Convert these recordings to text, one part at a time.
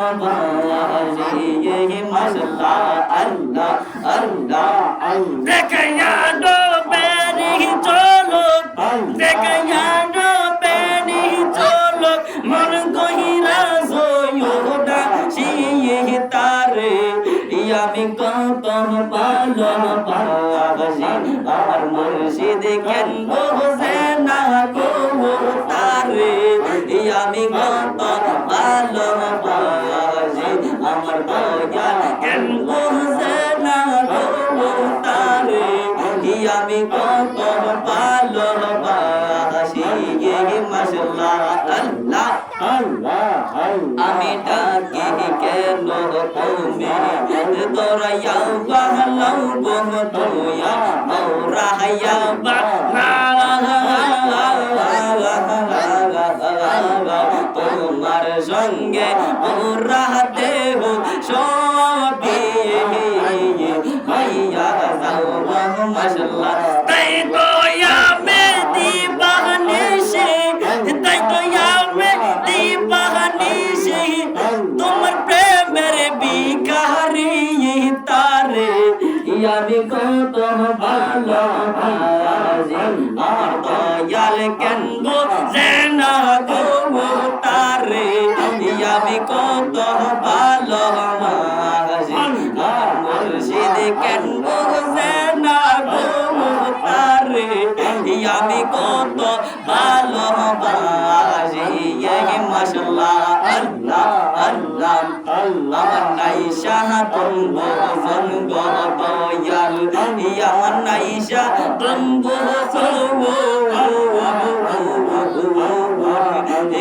ভালোবাসি মশলা আল্লাহ আল্লাহ দেখাইয়া বেরি চলো দেখাইয়া বেরি চলো মন কহিরা জয়োদা শিয়ে তারে আমি কত ভালোবাসি আমার মুর্শিদ কেন বোঝে না গো তারে আমি কত ভালোবাসি আমার দয়াল কেন বোঝে না গো তারে আমি কত ভালোবাসি মাশাআল্লাহ আল্লাহ আল্লাহ আমি ডাকি কেন তুমি তোরাইয়া বাংলাও বহতোয়া মোরাইয়া তোমার সঙ্গে মোরা দেহ সবই হইয়া যাও মাশাআল্লাহ তাই তো আমি দিবানিশি তাই তো আমি দিবানিশি তোমার প্রেমের বিকারি তারে আমি কত ভালোবাসি আমার দয়াল কেন বোঝে না গো তারে আমি কত ভালোবাসি আমার মুর্শিদ কেন বোঝে না গো তারে আমি কত ভালোবাসি মাশাআল্লাহ আল্লাহ আল্লাহ আমার নাইশা তুমি বোঝন গো দয়াল আমার নাইশা তুমি বোঝন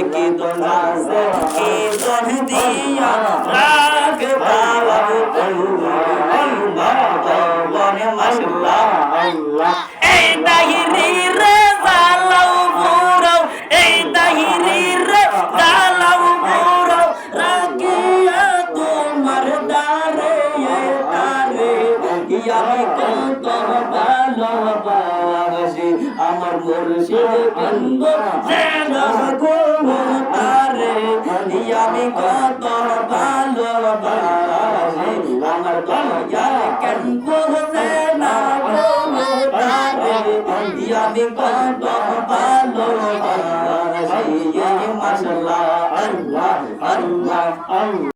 কি দোনাসে কি দোন দিয়া রাগ পালাবো বনে মাশাআল্লাহ আল্লাহ এই দাহিরি রে জালাও পুরাও এই দাহিরি রে জালাও পুরাও রাগিয়া তোমার দারে তারে আমি কত ভালোবাসি আমার মুর্শিদ কেন্দ যেন গো তারে আমি কত ভালোবাসি আমার দয়াল কেন বোঝে